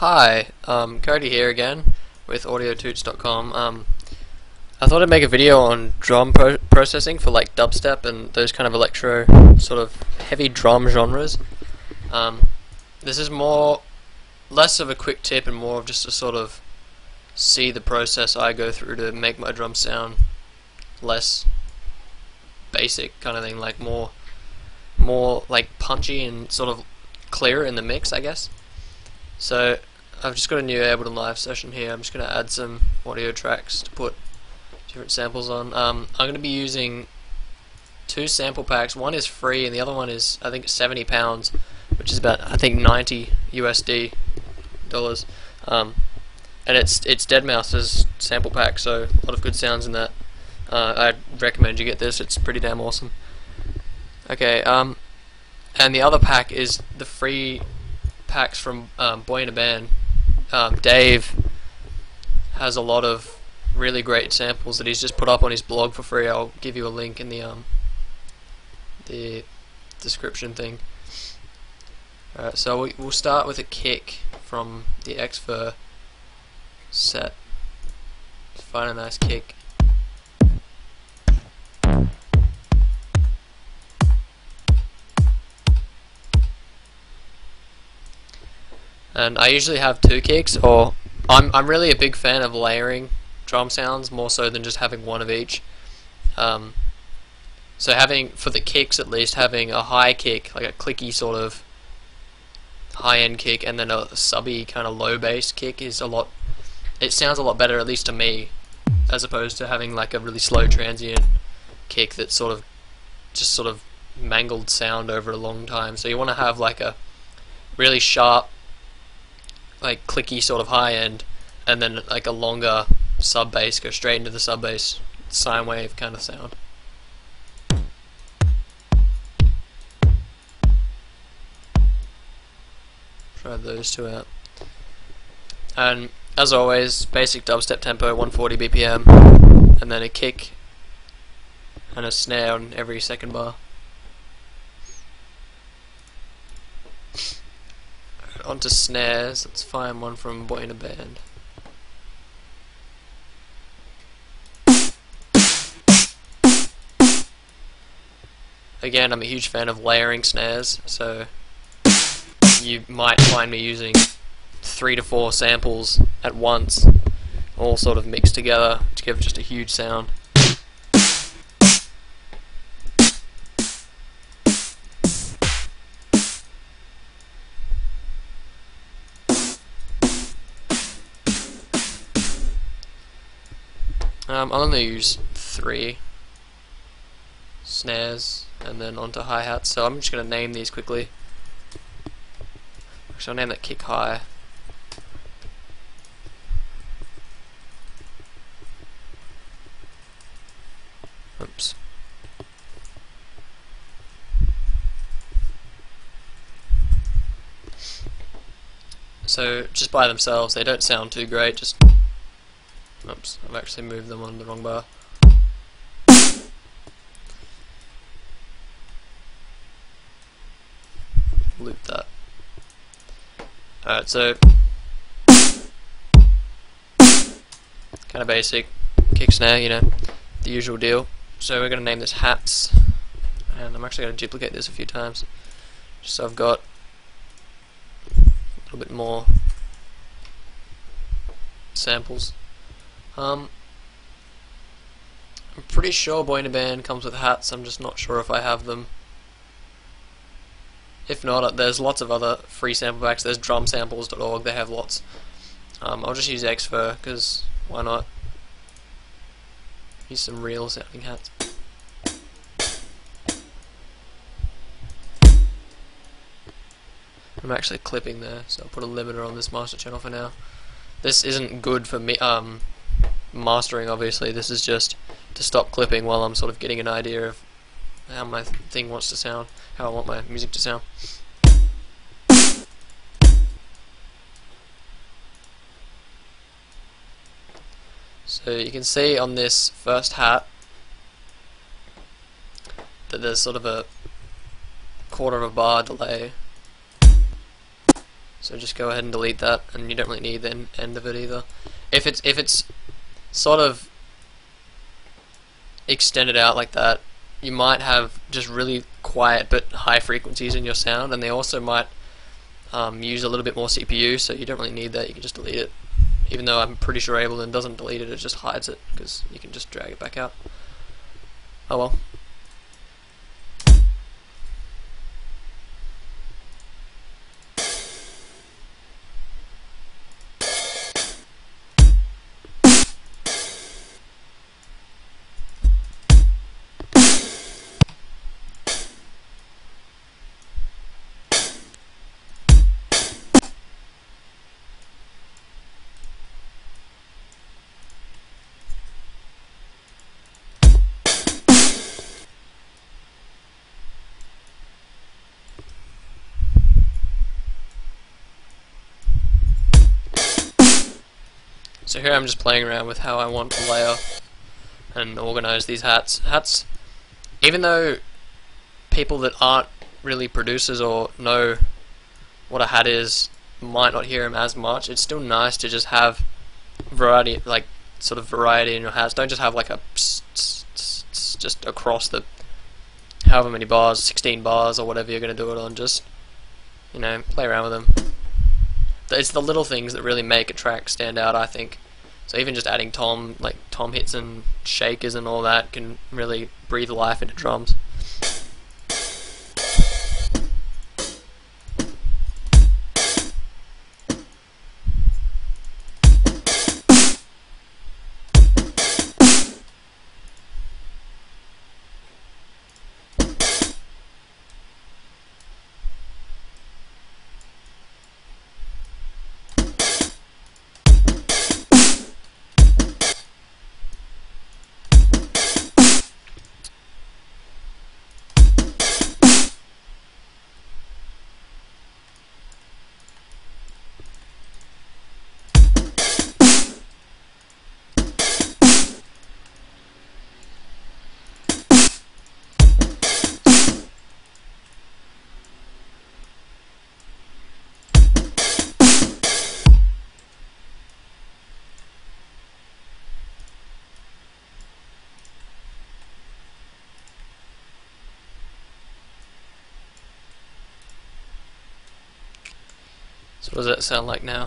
Hi, Cody here again with AudioToots.com. I thought I'd make a video on drum processing for like dubstep and those kind of electro sort of heavy drum genres. This is less of a quick tip and more of just to sort of see the process I go through to make my drum sound less basic kind of thing, like more like punchy and sort of clearer in the mix, I guess. So I've just got a new Ableton Live session here. I'm just going to add some audio tracks to put different samples on. I'm going to be using two sample packs. One is free and the other one is, I think, £70, which is about, I think, 90 USD dollars. And it's deadmau5's sample pack, so a lot of good sounds in that. I'd recommend you get this. It's pretty damn awesome. Okay, and the other pack is the free packs from Boy in a Band. Dave has a lot of really great samples that he's just put up on his blog for free. I'll give you a link in the description thing. Alright, so we'll start with a kick from the Xfer set. Find a nice kick. And I usually have two kicks, or I'm really a big fan of layering drum sounds more so than just having one of each. So having, for the kicks at least, having a high kick, like a clicky sort of high-end kick, and then a subby kind of low bass kick is it sounds a lot better, at least to me, as opposed to having like a really slow transient kick that's just sort of mangled sound over a long time. So you want to have like a really sharp, like clicky sort of high end, and then like a longer sub bass, go straight into the sub bass, sine wave kind of sound. Try those two out. And as always, basic dubstep tempo, 140 BPM, and then a kick and a snare on every second bar. Onto snares, let's find one from Boy in a Band. Again, I'm a huge fan of layering snares, so you might find me using 3 to 4 samples at once, all sort of mixed together to give just a huge sound. I'll only use 3 snares and then onto hi-hats, so I'm just going to name these quickly. Actually, I'll name that kick high. Oops. So just by themselves they don't sound too great, oops, I've actually moved them on the wrong bar. Loop that. Alright, so kind of basic kick snare, you know, the usual deal. So we're going to name this hats, and I'm actually going to duplicate this a few times just so I've got a little bit more samples. I'm pretty sure Boy in a Band comes with hats, I'm just not sure if I have them. If not, there's lots of other free sample packs. There's drumsamples.org, they have lots. I'll just use Xfer, because why not? Use some real sounding hats. I'm actually clipping there, so I'll put a limiter on this master channel for now. This isn't good for me mastering, obviously. This is just to stop clipping while I'm sort of getting an idea of how my thing wants to sound, how I want my music to sound. So you can see on this first hat that there's sort of a quarter of a bar delay. So just go ahead and delete that, and you don't really need the end of it either. If it's sort of extended out like that, you might have just really quiet but high frequencies in your sound, and they also might use a little bit more CPU, so you don't really need that. You can just delete it. Even though I'm pretty sure Ableton doesn't delete it, it just hides it, because you can just drag it back out. Oh well. So here I'm just playing around with how I want to layer and organize these hats. Hats, even though people that aren't really producers or know what a hat is might not hear them as much, it's still nice to just have variety, like sort of variety in your hats. Don't just have like a just across the however many bars, 16 bars or whatever you're going to do it on. Just, you know, play around with them. It's the little things that really make a track stand out, I think. So even just adding tom hits and shakers and all that can really breathe life into drums. So what does that sound like now?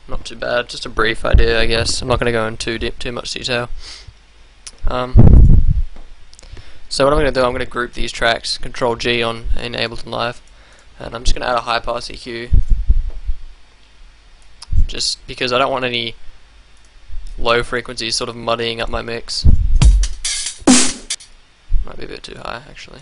Not too bad, just a brief idea, I guess. I'm not going to go into too much detail. So what I'm going to do, I'm going to group these tracks, Control G in Ableton Live, and I'm just going to add a high pass EQ, just because I don't want any low frequencies sort of muddying up my mix. Might be a bit too high, actually.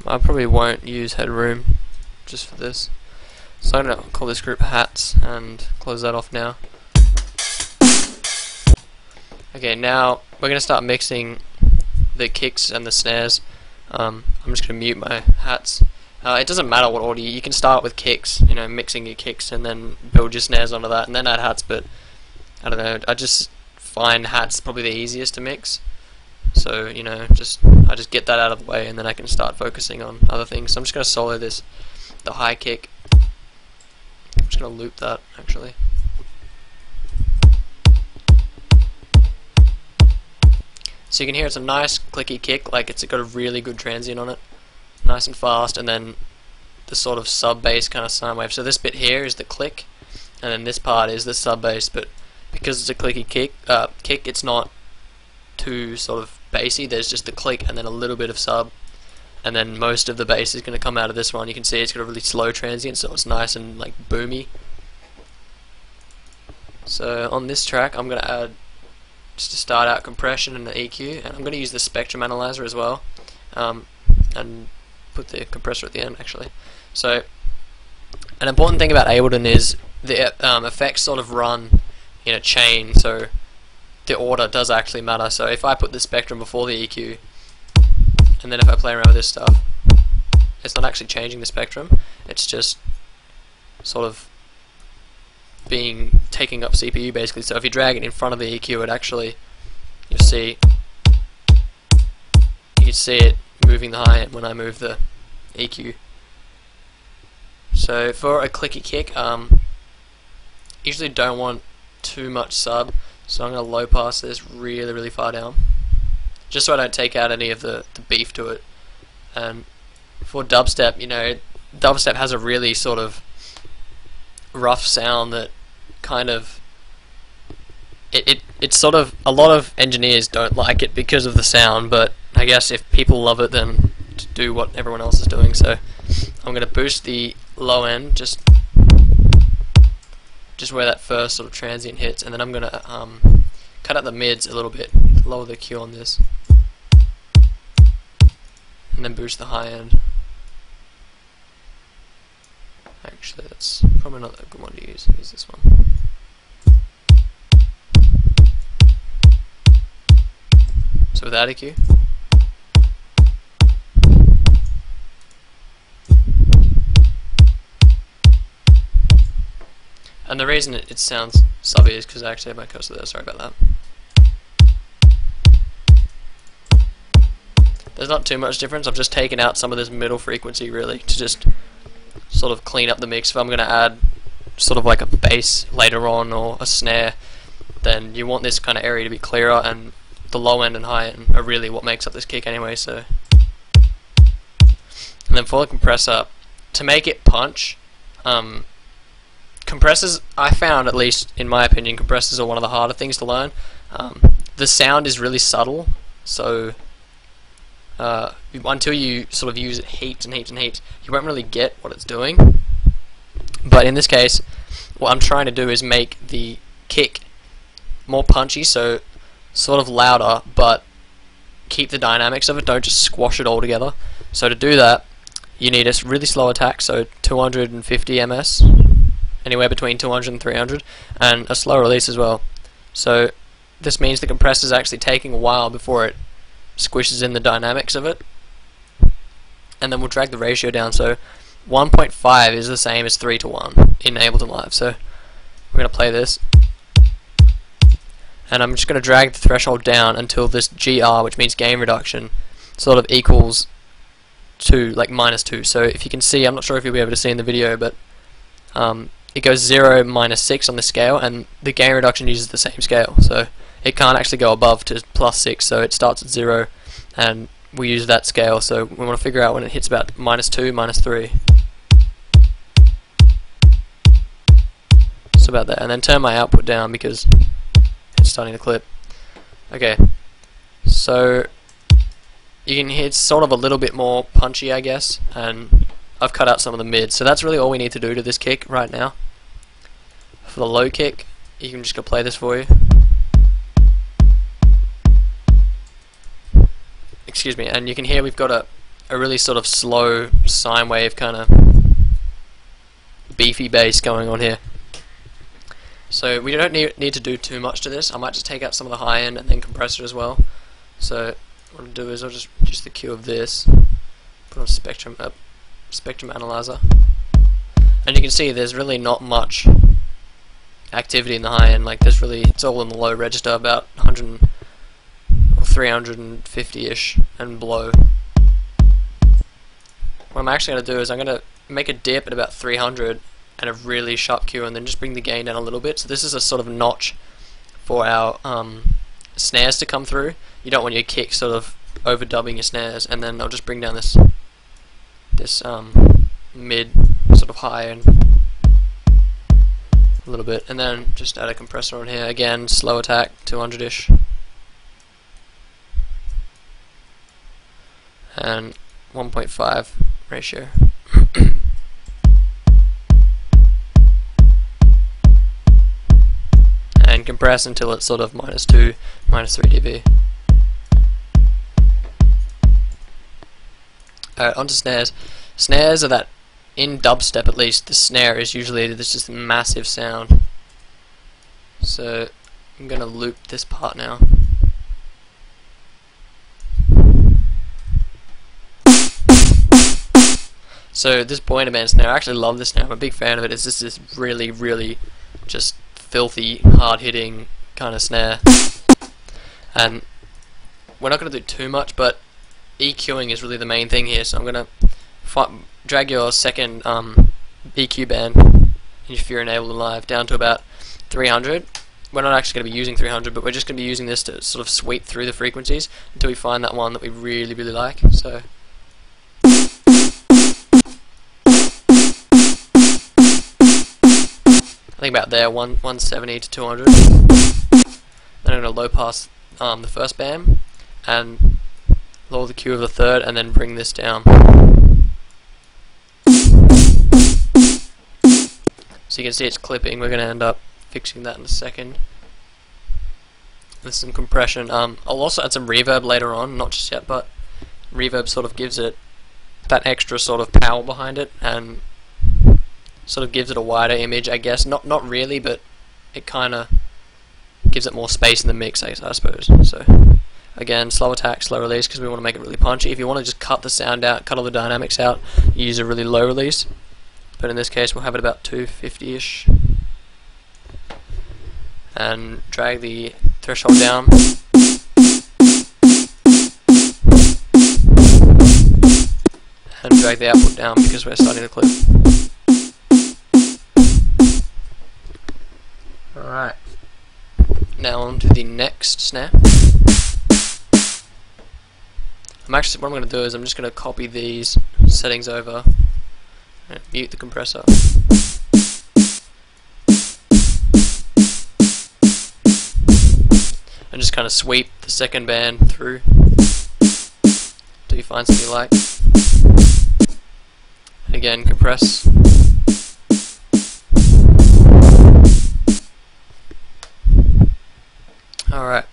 I probably won't use headroom just for this. So I'm going to call this group hats and close that off now. Okay, now we're going to start mixing the kicks and the snares. I'm just going to mute my hats. It doesn't matter what order you can start with kicks, you know, mixing your kicks and then build your snares onto that and then add hats, but I don't know, I just find hats probably the easiest to mix. So, you know, I just get that out of the way and then I can start focusing on other things. So I'm just going to solo the high kick. I'm just going to loop that, actually. So you can hear it's a nice clicky kick, like it's got a really good transient on it. Nice and fast, and then the sort of sub-bass kind of sine wave. So this bit here is the click, and then this part is the sub-bass, but because it's a clicky kick, it's not too sort of bassy. There's just the click and then a little bit of sub, and then most of the bass is going to come out of this one. You can see it's got a really slow transient, so it's nice and like boomy. So on this track I'm going to add, just to start out, compression and the EQ, and I'm going to use the spectrum analyzer as well, and put the compressor at the end actually. So an important thing about Ableton is the effects sort of run in a chain, so the order does actually matter. So if I put the spectrum before the EQ, and then if I play around with this stuff, it's not actually changing the spectrum, it's just sort of taking up CPU basically. So if you drag it in front of the EQ, it actually, you see it moving the high end when I move the EQ. So for a clicky kick, usually don't want too much sub, so I'm going to low pass this really far down, just so I don't take out any of the beef to it. And for dubstep, you know, dubstep has a really sort of rough sound that kind of it's sort of, a lot of engineers don't like it because of the sound, but I guess if people love it, then to do what everyone else is doing. So I'm going to boost the low end just where that first sort of transient hits, and then I'm going to cut out the mids a little bit, lower the Q on this, and then boost the high end. Actually, that's probably not a good one to use. Use this one. So without EQ. And the reason it sounds subby is because I actually have my cursor there, sorry about that. There's not too much difference, I've just taken out some of this middle frequency really to just sort of clean up the mix. If I'm going to add sort of like a bass later on or a snare, then you want this kind of area to be clearer, and the low end and high end are really what makes up this kick anyway. So, and then for the compressor, to make it punch, compressors, I found, at least in my opinion, compressors are one of the harder things to learn. The sound is really subtle, so until you sort of use it heaps and heaps and heaps, you won't really get what it's doing. But in this case, what I'm trying to do is make the kick more punchy, so sort of louder, but keep the dynamics of it, don't just squash it all together. So to do that, you need a really slow attack, so 250 ms, anywhere between 200 and 300, and a slow release as well. So this means the compressor is actually taking a while before it squishes in the dynamics of it. And then we'll drag the ratio down, so 1.5 is the same as 3 to 1 in Ableton Live. So we're going to play this, and I'm just going to drag the threshold down until this GR, which means gain reduction, sort of equals to like -2. So if you can see, I'm not sure if you'll be able to see in the video, but it goes 0, -6 on the scale, and the gain reduction uses the same scale, so it can't actually go above to +6, so it starts at 0, and we use that scale, so we want to figure out when it hits about -2, -3. So about that, and then turn my output down because it's starting to clip. Okay, so you can hear it's sort of a little bit more punchy, I guess, and I've cut out some of the mids, so that's really all we need to do to this kick right now. For the low kick, you can just go play this for you. Excuse me, and you can hear we've got a really sort of slow sine wave kind of beefy bass going on here. So we don't need to do too much to this. I might just take out some of the high end and then compressor as well. So what I'll do is I'll just use the Q of this, put on spectrum analyzer, and you can see there's really not much activity in the high end. Like there's really, it's all in the low register, about 100 or 350-ish and below. What I'm actually going to do is I'm going to make a dip at about 300 and a really sharp Q, and then just bring the gain down a little bit. So this is a sort of notch for our snares to come through. You don't want your kick sort of overdubbing your snares, and then I'll just bring down this mid sort of high and a little bit, and then just add a compressor on here. Again, slow attack, 200-ish, and 1.5 ratio. And compress until it's sort of -2, -3 dB. Alright, onto snares. Snares are that in dubstep at least, the snare is usually this just massive sound. So I'm gonna loop this part now. So this Boyna band snare, I actually love this snare. I'm a big fan of it. It's just this really, really just filthy, hard-hitting kind of snare. And we're not going to do too much, but EQing is really the main thing here. So I'm going to drag your second EQ band, if you're enabled and live, down to about 300. We're not actually going to be using 300, but we're just going to be using this to sort of sweep through the frequencies until we find that one that we really, really like. So. I think about there, 170 to 200. Then I'm going to low pass the first band and lower the Q of the third, and then bring this down. So you can see it's clipping. We're going to end up fixing that in a second with some compression. I'll also add some reverb later on, not just yet, but reverb sort of gives it that extra sort of power behind it, and sort of gives it a wider image, I guess. Not really, but it kind of gives it more space in the mix, I suppose. So again, slow attack, slow release, because we want to make it really punchy. If you want to just cut the sound out, cut all the dynamics out, you use a really low release. But in this case, we'll have it about 250-ish. And drag the threshold down. And drag the output down because we're starting to clip. Alright, now on to the next snare. What I'm going to do is I'm just going to copy these settings over and mute the compressor. And just kind of sweep the second band through until you find something you like. And again, compress. Alright,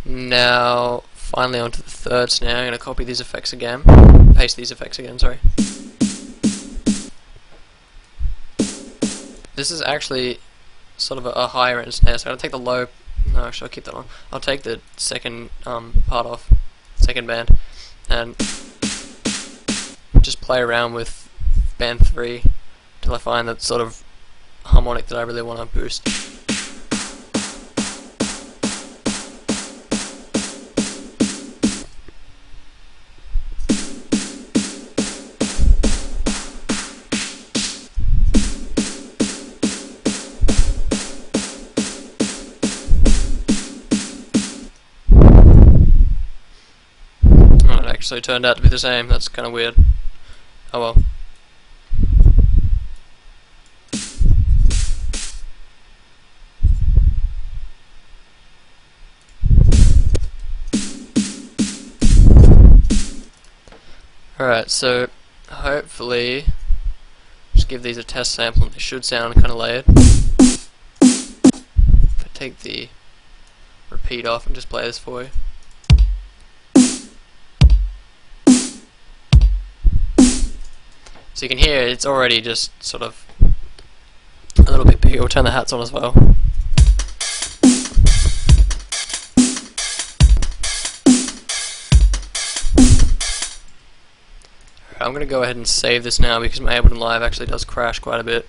now finally onto the third snare. I'm going to copy these effects again, paste these effects again, sorry. This is actually sort of a higher end snare, so I'm going to take the low, no actually I'll keep that on. I'll take the second part off, second band, and just play around with band 3 until I find that sort of harmonic that I really want to boost. Actually turned out to be the same. That's kind of weird. Oh well. Alright, so hopefully just give these a test sample and they should sound kind of layered. If I take the repeat off and just play this for you. So you can hear it's already just sort of a little bit bigger. We'll turn the hats on as well. I'm going to go ahead and save this now because my Ableton Live actually does crash quite a bit.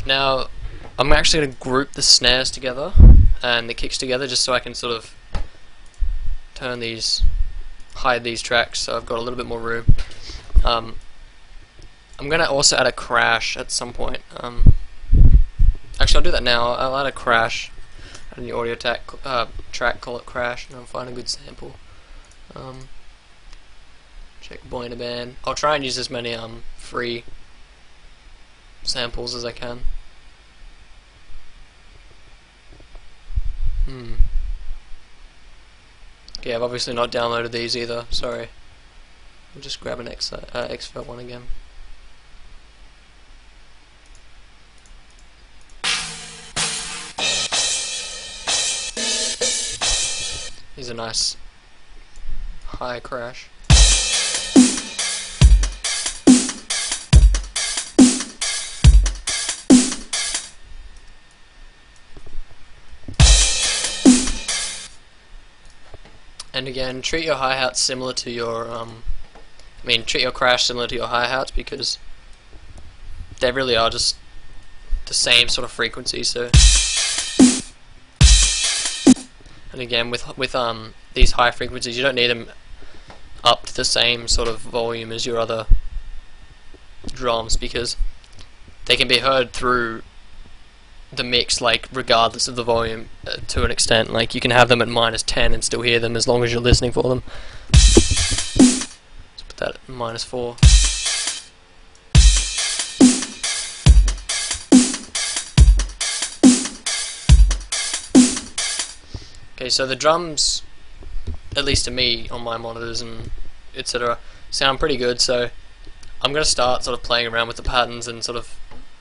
Now, I'm actually going to group the snares together and the kicks together just so I can sort of hide these tracks so I've got a little bit more room. I'm going to also add a crash at some point. Actually, I'll do that now. I'll add a crash in the audio track, call it crash, and I'll find a good sample. Check Boyna band. I'll try and use as many free samples as I can. Yeah, I've obviously not downloaded these either, sorry. We'll just grab an Xfelt one again. Here's a nice high crash. And again, treat your hi-hats similar to your, treat your crash similar to your hi-hats, because they really are just the same sort of frequency. So, and again, with these high frequencies, you don't need them up to the same sort of volume as your other drums, because they can be heard through the mix, like regardless of the volume, to an extent. Like you can have them at -10 and still hear them as long as you're listening for them. Let's put that at -4. Okay, so the drums, at least to me on my monitors and etc., sound pretty good. So I'm going to start sort of playing around with the patterns and sort of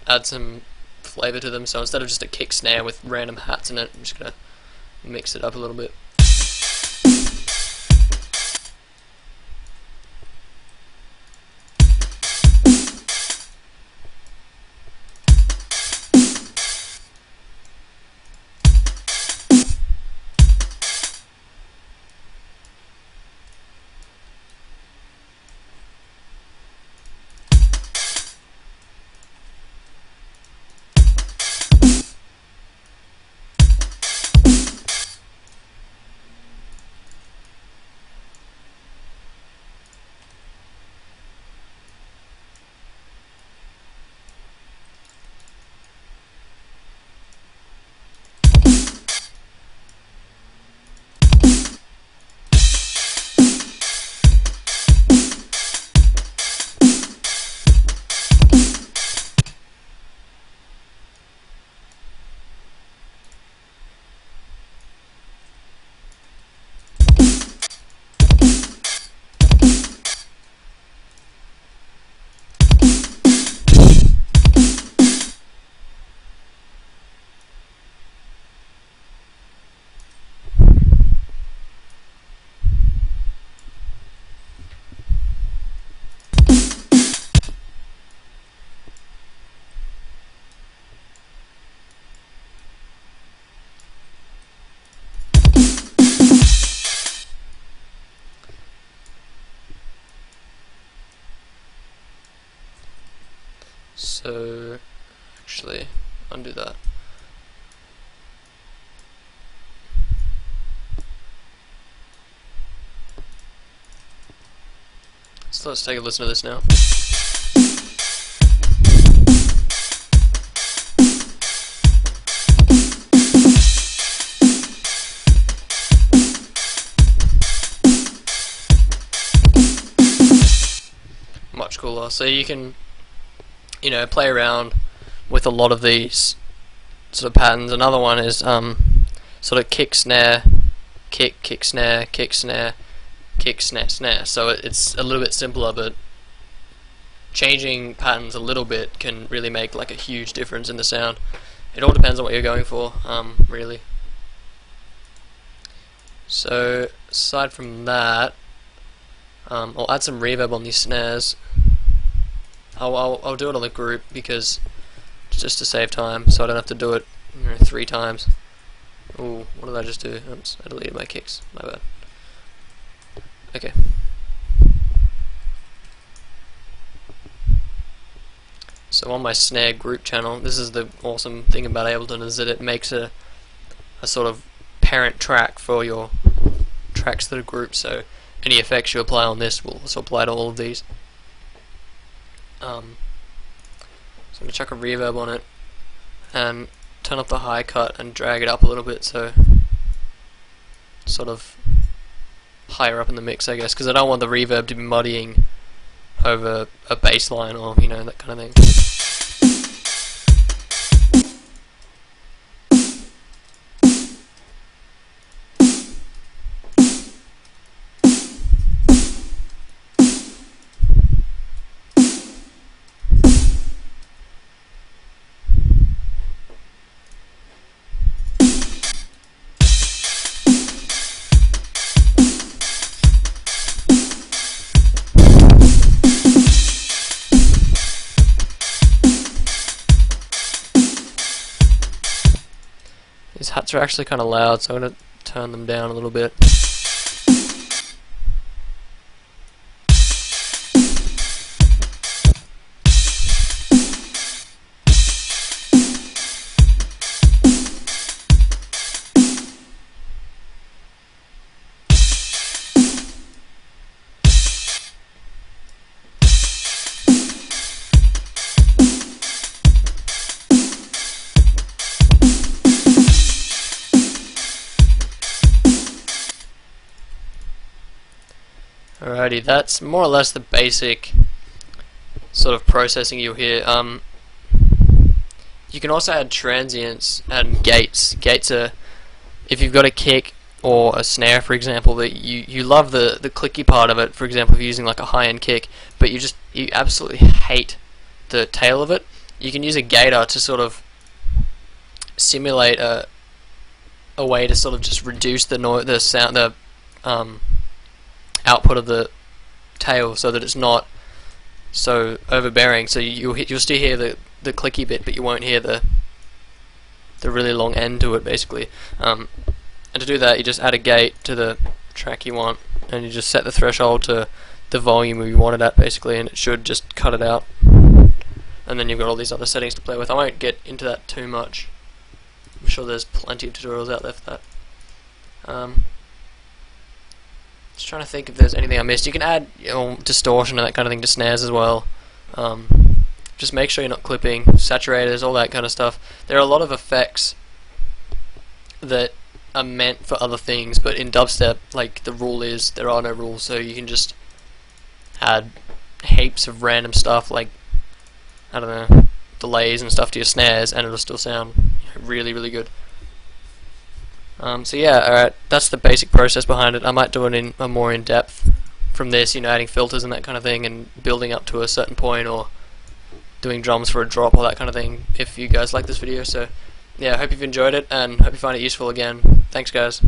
add some flavor to them. So instead of just a kick snare with random hats in it, I'm just going to mix it up a little bit. So, actually, undo that. So let's take a listen to this now. Much cooler. So you can, play around with a lot of these sort of patterns. Another one is sort of kick snare, kick snare, kick snare, kick snare, snare. So it's a little bit simpler, but changing patterns a little bit can really make like a huge difference in the sound. It all depends on what you're going for, really. So aside from that, I'll add some reverb on these snares. I'll do it on the group, because just to save time, so I don't have to do it 3 times. Ooh, what did I just do? Oops, I deleted my kicks. My bad. Okay. So on my snare group channel, this is the awesome thing about Ableton, is that it makes a sort of parent track for your tracks that are grouped. So any effects you apply on this will also apply to all of these. So I'm going to chuck a reverb on it and turn up the high cut and drag it up a little bit, so sort of higher up in the mix, I guess, because I don't want the reverb to be muddying over a bass line or that kind of thing. cats are actually kind of loud, so I'm going to turn them down a little bit. Alrighty, that's more or less the basic sort of processing you'll hear. You can also add transients and gates. Gates are, if you've got a kick or a snare, for example, that you love the clicky part of it. For example, if you're using like a high-end kick, but you absolutely hate the tail of it, you can use a gator to sort of simulate a way to sort of just reduce the sound, output of the tail, so that it's not so overbearing. So you'll still hear the clicky bit, but you won't hear the really long end to it, basically. And to do that, you just add a gate to the track you want, and you just set the threshold to the volume you want it at, basically, and it should just cut it out. And then you've got all these other settings to play with. I won't get into that too much. I'm sure there's plenty of tutorials out there for that. Just trying to think if there's anything I missed. You can add, you know, distortion and that kind of thing to snares as well. Just make sure you're not clipping, saturators, all that kind of stuff. There are a lot of effects that are meant for other things, but in dubstep, like, the rule is there are no rules, so you can just add heaps of random stuff, like, I don't know, delays and stuff to your snares, and it'll still sound really, really good. So yeah, alright, that's the basic process behind it. I might do it in a more in-depth from this, you know, adding filters and that kind of thing, and building up to a certain point, or doing drums for a drop, or that kind of thing, if you guys like this video. So yeah, I hope you've enjoyed it, and hope you find it useful again. Thanks, guys.